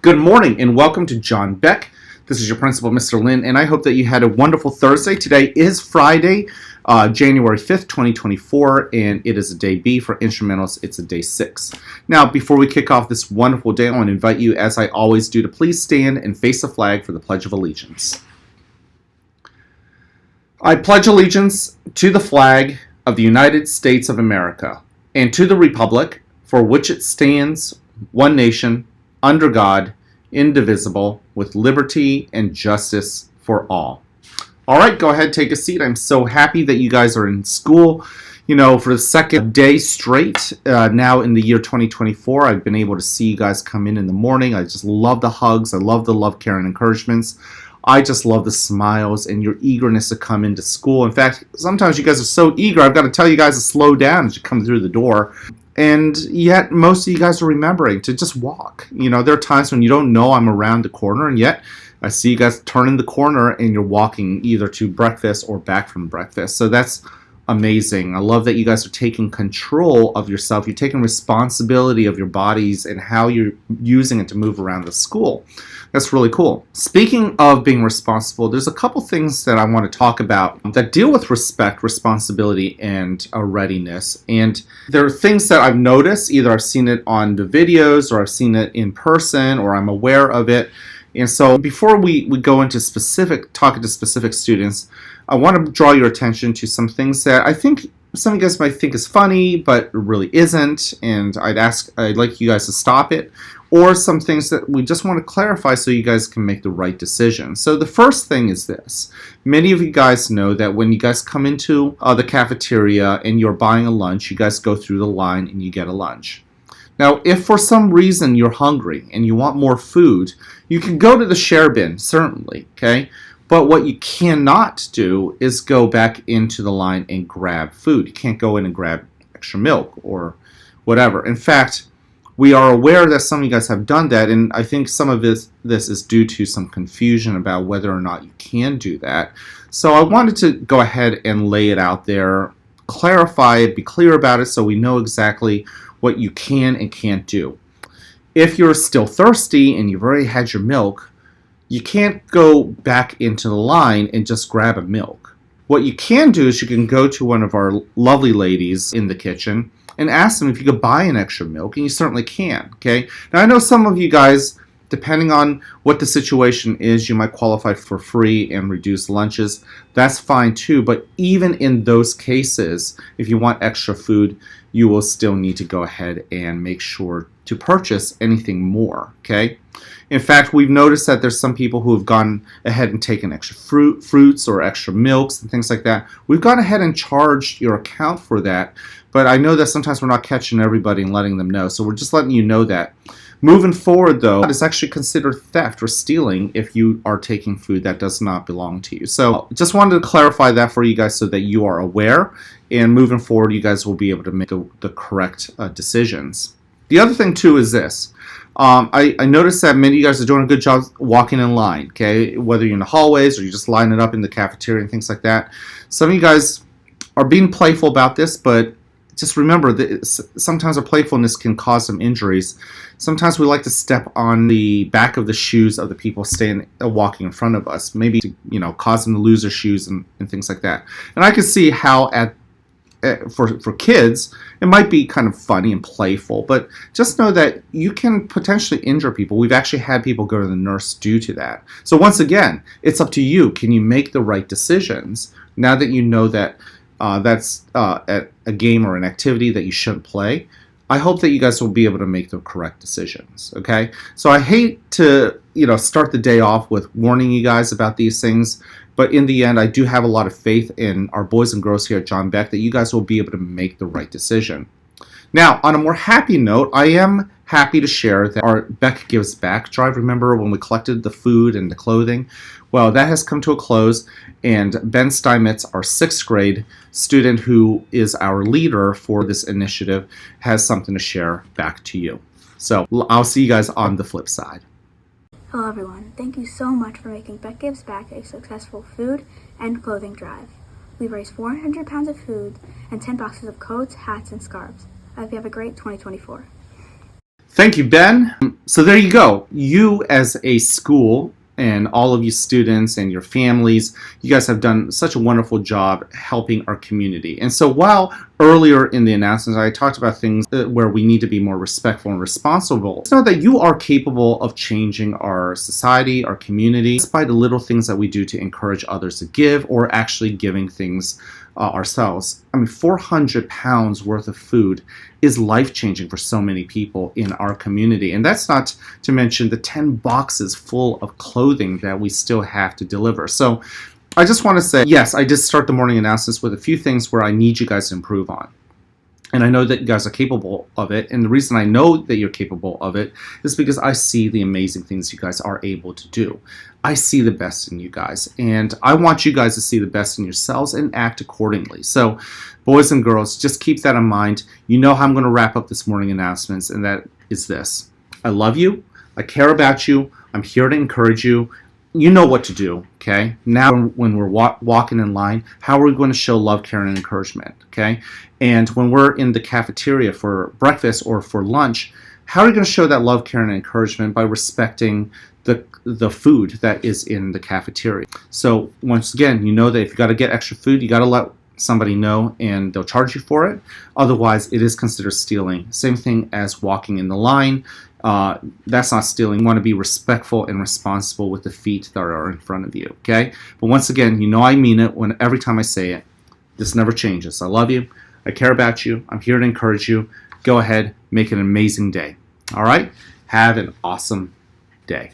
Good morning and welcome to John Beck. This is your principal, Mr. Lin, and I hope that you had a wonderful Thursday. Today is Friday, January 5th, 2024, and it is a day B for instrumentals. It's a day 6. Now, before we kick off this wonderful day, I want to invite you, as I always do, to please stand and face the flag for the Pledge of Allegiance. I pledge allegiance to the flag of the United States of America and to the republic for which it stands, one nation, under God, indivisible, with liberty and justice for all. All right, go ahead, take a seat. I'm so happy that you guys are in school, for the second day straight. Now in the year 2024, I've been able to see you guys come in the morning. I just love the hugs. I love the love, care, and encouragements. I just love the smiles and your eagerness to come into school. In fact, sometimes you guys are so eager, I've got to tell you guys to slow down as you come through the door. And yet, most of you guys are remembering to just walk. There are times when you don't know I'm around the corner, and yet I see you guys turning the corner and you're walking either to breakfast or back from breakfast. So that's amazing. I love that you guys are taking control of yourself. You're taking responsibility of your bodies and how you're using it to move around the school. That's really cool. Speaking of being responsible, there's a couple things that I want to talk about that deal with respect, responsibility, and readiness. And there are things that I've noticed. Either I've seen it on the videos, or I've seen it in person, or I'm aware of it. And so before we go into talking to specific students, I want to draw your attention to some things that I think some of you guys might think is funny, but it really isn't. And I'd like you guys to stop it. Or some things that we just want to clarify so you guys can make the right decision. So the first thing is this. Many of you guys know that when you guys come into the cafeteria and you're buying a lunch, you guys go through the line and you get a lunch. Now, if for some reason you're hungry and you want more food, you can go to the share bin, certainly, okay? But what you cannot do is go back into the line and grab food. You can't go in and grab extra milk or whatever. In fact, we are aware that some of you guys have done that, and I think some of this is due to some confusion about whether or not you can do that. So I wanted to go ahead and lay it out there, clarify it, be clear about it so we know exactly what you can and can't do. If you're still thirsty and you've already had your milk, you can't go back into the line and just grab a milk. What you can do is you can go to one of our lovely ladies in the kitchen and ask them if you could buy an extra milk, and you certainly can, okay? Now, I know some of you guys, depending on what the situation is, you might qualify for free and reduced lunches. That's fine too, but even in those cases, if you want extra food, you will still need to go ahead and make sure to purchase anything more, okay? In fact, we've noticed that there's some people who have gone ahead and taken extra fruits or extra milks and things like that. We've gone ahead and charged your account for that, but I know that sometimes we're not catching everybody and letting them know, so we're just letting you know that. Moving forward, though, it's actually considered theft or stealing if you are taking food that does not belong to you. So just wanted to clarify that for you guys so that you are aware, and moving forward, you guys will be able to make the correct decisions. The other thing, too, is this. I noticed that many of you guys are doing a good job walking in line, okay? Whether you're in the hallways or you just line it up in the cafeteria and things like that. Some of you guys are being playful about this, but just remember that sometimes our playfulness can cause some injuries. Sometimes we like to step on the back of the shoes of the people walking in front of us, maybe to, cause them to lose their shoes and things like that. And I can see how for kids, it might be kind of funny and playful, but just know that you can potentially injure people. We've actually had people go to the nurse due to that. So once again, it's up to you. Can you make the right decisions now that you know that that's a game or an activity that you shouldn't play? I hope that you guys will be able to make the correct decisions, okay? So I hate to, start the day off with warning you guys about these things, but in the end, I do have a lot of faith in our boys and girls here at John Beck that you guys will be able to make the right decision. Now, on a more happy note, I am happy to share that our Beck Gives Back drive, remember when we collected the food and the clothing? Well, that has come to a close, and Ben Steinmetz, our 6th grade student who is our leader for this initiative, has something to share back to you. So I'll see you guys on the flip side. Hello everyone, thank you so much for making Beck Gives Back a successful food and clothing drive. We've raised 400 pounds of food and 10 boxes of coats, hats, and scarves. I hope you have a great 2024. Thank you, Ben. So there you go. You as a school and all of you students and your families, you guys have done such a wonderful job helping our community. And so while earlier in the announcements I talked about things where we need to be more respectful and responsible, just know that you are capable of changing our society, our community, just by the little things that we do to encourage others to give or actually giving things ourselves. I mean, 400 pounds worth of food is life-changing for so many people in our community. And that's not to mention the 10 boxes full of clothing that we still have to deliver. So I just want to say, yes, I did start the morning announcements with a few things where I need you guys to improve on. And I know that you guys are capable of it. And the reason I know that you're capable of it is because I see the amazing things you guys are able to do. I see the best in you guys. And I want you guys to see the best in yourselves and act accordingly. So, boys and girls, just keep that in mind. You know how I'm going to wrap up this morning announcements, and that is this. I love you. I care about you. I'm here to encourage you. You know what to do, okay? Now when we're walking in line, how are we going to show love, care, and encouragement, okay? And when we're in the cafeteria for breakfast or for lunch, how are we going to show that love, care, and encouragement? By respecting the food that is in the cafeteria. So once again, you know that if you got to get extra food, you got to let somebody know and they'll charge you for it. Otherwise, it is considered stealing. Same thing as walking in the line. That's not stealing. You want to be respectful and responsible with the feet that are in front of you, okay? But once again, you know I mean it when every time I say it. This never changes. I love you. I care about you. I'm here to encourage you. Go ahead, make an amazing day. All right? Have an awesome day.